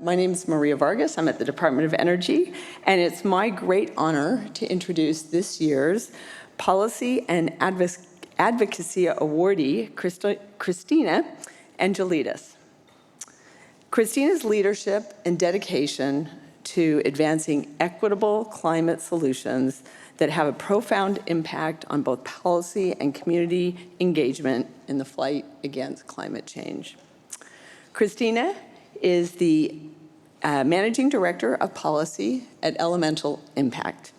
My name is Maria Vargas. I'm at the Department of Energy, and it's my great honor to introduce this year's Policy and Advocacy awardee, Christina Angelides. Christina's leadership and dedication to advancing equitable climate solutions that have a profound impact on both policy and community engagement in the fight against climate change. Christina is the Managing Director of Policy at Elemental Impact.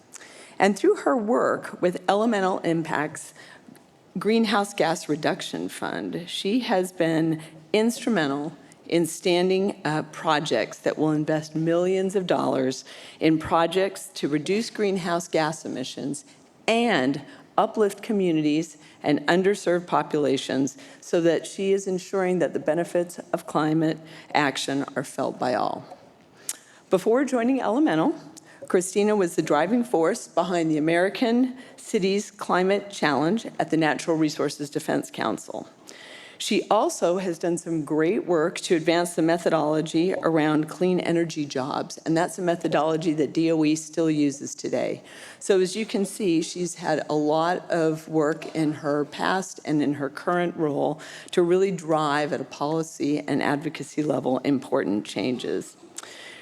And through her work with Elemental Impact's Greenhouse Gas Reduction Fund, she has been instrumental in standing up projects that will invest millions of dollars in projects to reduce greenhouse gas emissions and uplift communities and underserved populations so that she is ensuring that the benefits of climate action are felt by all. Before joining Elemental, Christina was the driving force behind the American Cities Climate Challenge at the Natural Resources Defense Council. She also has done some great work to advance the methodology around clean energy jobs, and that's a methodology that DOE still uses today. So as you can see, she's had a lot of work in her past and in her current role to really drive at a policy and advocacy level important changes.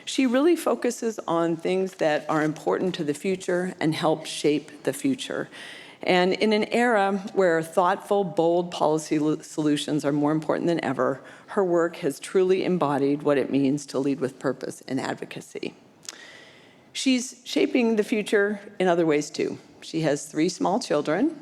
She really focuses on things that are important to the future and help shape the future. And in an era where thoughtful, bold policy solutions are more important than ever, her work has truly embodied what it means to lead with purpose in advocacy. She's shaping the future in other ways too. She has 3 small children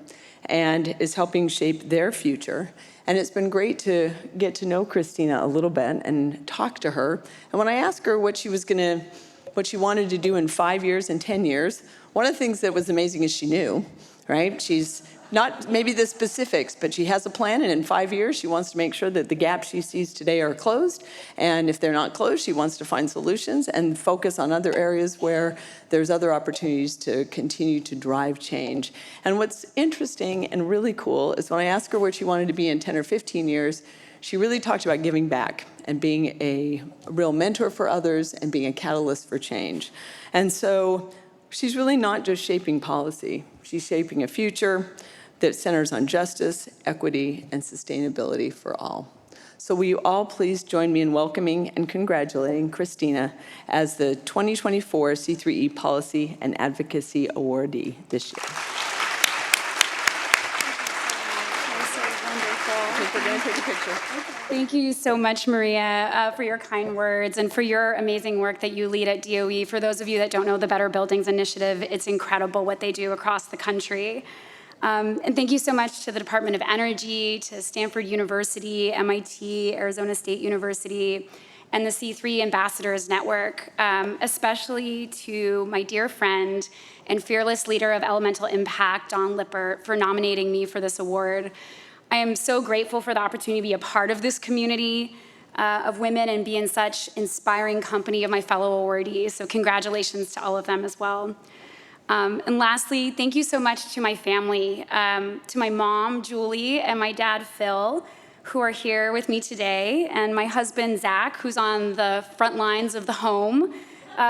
and is helping shape their future. And it's been great to get to know Christina a little bit and talk to her. And when I asked her what she wanted to do in 5 years and 10 years, one of the things that was amazing is she knew. Right? She's not maybe the specifics, but she has a plan, and in 5 years, she wants to make sure that the gaps she sees today are closed. And if they're not closed, she wants to find solutions and focus on other areas where there's other opportunities to continue to drive change. And what's interesting and really cool is when I asked her where she wanted to be in 10 or 15 years, she really talked about giving back and being a real mentor for others and being a catalyst for change. And so she's really not just shaping policy. She's shaping a future that centers on justice, equity, and sustainability for all. So will you all please join me in welcoming and congratulating Christina as the 2024 C3E Policy and Advocacy Awardee this year. We're going to take a picture. Thank you so much, Maria, for your kind words and for your amazing work that you lead at DOE. For those of you that don't know the Better Buildings Initiative, it's incredible what they do across the country. And thank you so much to the Department of Energy, to Stanford University, MIT, Arizona State University, and the C3E Ambassadors Network, especially to my dear friend and fearless leader of Elemental Impact, Don Lippert, for nominating me for this award. I am so grateful for the opportunity to be a part of this community of women and be in such inspiring company of my fellow awardees. So congratulations to all of them as well. And lastly, thank you so much to my family, to my mom, Julie, and my dad, Phil, who are here with me today, and my husband, Zach, who's on the front lines of the home,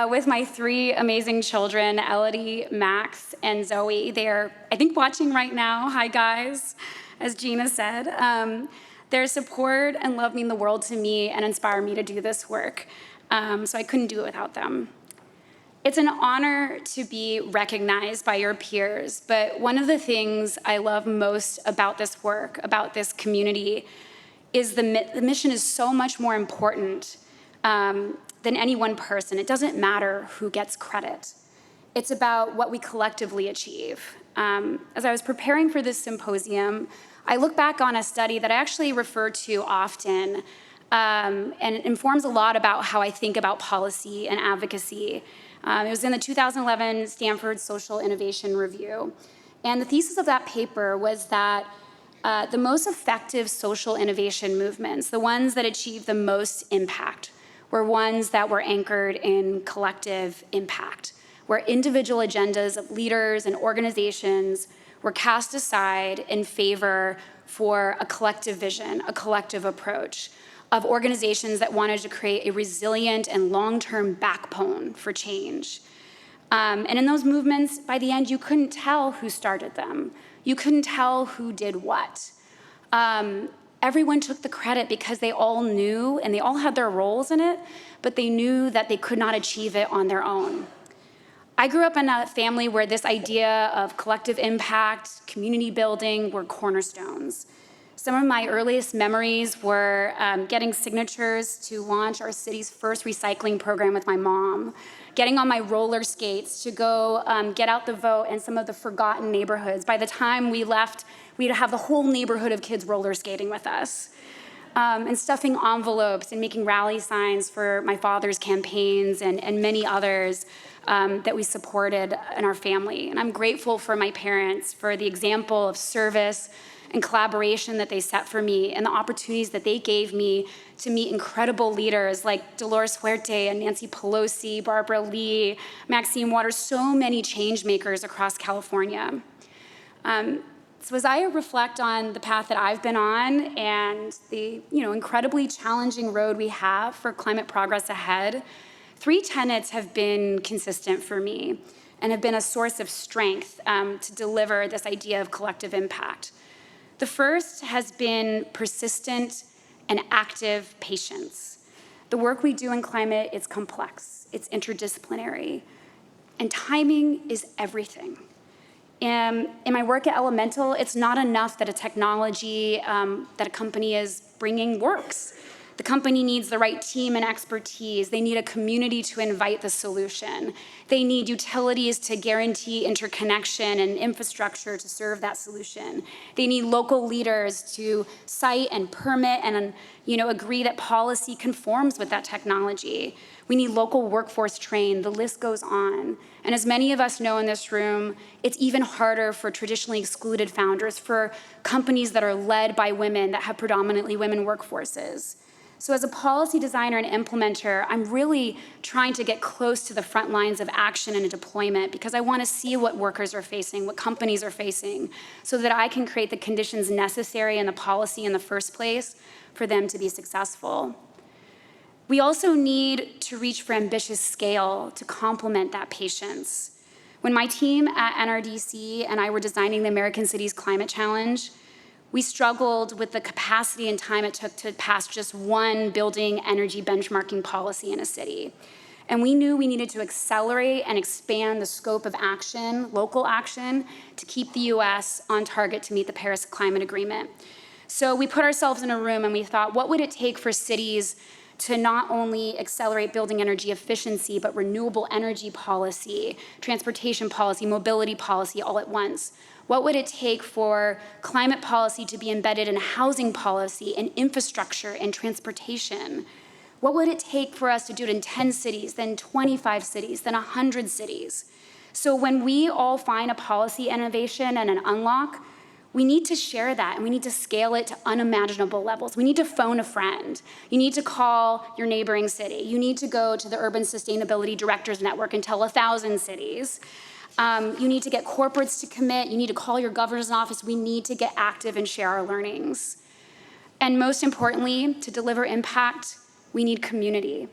with my 3 amazing children, Elodie, Max, and Zoe. They are, I think, watching right now. Hi, guys. As Gina said, their support and love mean the world to me and inspire me to do this work. So I couldn't do it without them. It's an honor to be recognized by your peers, but one of the things I love most about this work, about this community, is the mission is so much more important than any one person. It doesn't matter who gets credit. It's about what we collectively achieve. As I was preparing for this symposium, I look back on a study that I actually refer to often, and it informs a lot about how I think about policy and advocacy. It was in the 2011 Stanford Social Innovation Review. And the thesis of that paper was that the most effective social innovation movements, the ones that achieved the most impact, were ones that were anchored in collective impact, where individual agendas of leaders and organizations were cast aside in favor for a collective vision, a collective approach, of organizations that wanted to create a resilient and long-term backbone for change. And in those movements, by the end, you couldn't tell who started them. You couldn't tell who did what. Everyone took the credit because they all knew, and they all had their roles in it, but they knew that they could not achieve it on their own. I grew up in a family where this idea of collective impact, community building were cornerstones. Some of my earliest memories were getting signatures to launch our city's first recycling program with my mom, getting on my roller skates to go get out the vote in some of the forgotten neighborhoods. By the time we left, we'd have the whole neighborhood of kids roller skating with us. And stuffing envelopes and making rally signs for my father's campaigns and many others that we supported in our family. And I'm grateful for my parents for the example of service and collaboration that they set for me and the opportunities that they gave me to meet incredible leaders like Dolores Huerta and Nancy Pelosi, Barbara Lee, Maxine Waters, so many change makers across California. So as I reflect on the path that I've been on and the incredibly challenging road we have for climate progress ahead, 3 tenets have been consistent for me and have been a source of strength to deliver this idea of collective impact. The first has been persistent and active patience. The work we do in climate is complex, it's interdisciplinary, and timing is everything. In my work at Elemental, it's not enough that a technology that a company is bringing works. The company needs the right team and expertise. They need a community to invite the solution. They need utilities to guarantee interconnection and infrastructure to serve that solution. They need local leaders to cite and permit and agree that policy conforms with that technology. We need local workforce trained. The list goes on. And as many of us know in this room, it's even harder for traditionally excluded founders, for companies that are led by women, that have predominantly women workforces. So as a policy designer and implementer, I'm really trying to get close to the front lines of action and deployment because I want to see what workers are facing, what companies are facing, so that I can create the conditions necessary in the policy in the first place for them to be successful. We also need to reach for ambitious scale to complement that patience. When my team at NRDC and I were designing the American Cities Climate Challenge, we struggled with the capacity and time it took to pass just one building energy benchmarking policy in a city. And we knew we needed to accelerate and expand the scope of action, local action, to keep the US on target to meet the Paris Climate Agreement. So we put ourselves in a room and we thought, what would it take for cities to not only accelerate building energy efficiency, but renewable energy policy, transportation policy, mobility policy all at once? What would it take for climate policy to be embedded in housing policy and infrastructure and transportation? What would it take for us to do it in 10 cities, then 25 cities, then 100 cities? So when we all find a policy innovation and an unlock, we need to share that and we need to scale it to unimaginable levels. We need to phone a friend. You need to call your neighboring city. You need to go to the Urban Sustainability Directors Network and tell 1,000 cities. You need to get corporates to commit. You need to call your governor's office. We need to get active and share our learnings. And most importantly, to deliver impact, we need community.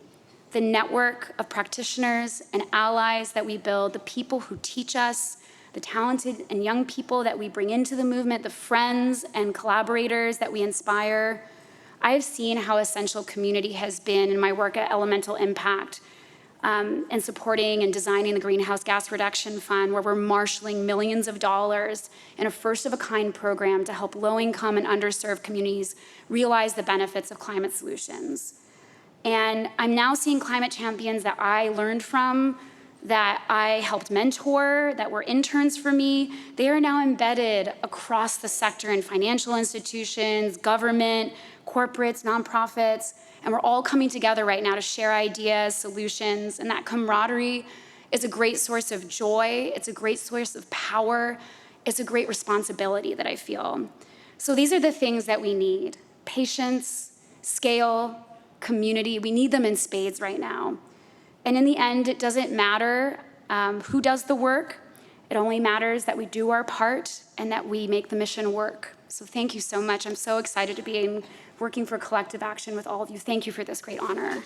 The network of practitioners and allies that we build, the people who teach us, the talented and young people that we bring into the movement, the friends and collaborators that we inspire. I have seen how essential community has been in my work at Elemental Impact and supporting and designing the Greenhouse Gas Reduction Fund, where we're marshaling millions of dollars in a first-of-a-kind program to help low-income and underserved communities realize the benefits of climate solutions. And I'm now seeing climate champions that I learned from, that I helped mentor, that were interns for me. They are now embedded across the sector in financial institutions, government, corporates, nonprofits, and we're all coming together right now to share ideas, solutions, and that camaraderie is a great source of joy, it's a great source of power, it's a great responsibility that I feel. So these are the things that we need: patience, scale, community. We need them in spades right now. And in the end, it doesn't matter who does the work. It only matters that we do our part and that we make the mission work. So thank you so much. I'm so excited to be working for collective action with all of you. Thank you for this great honor.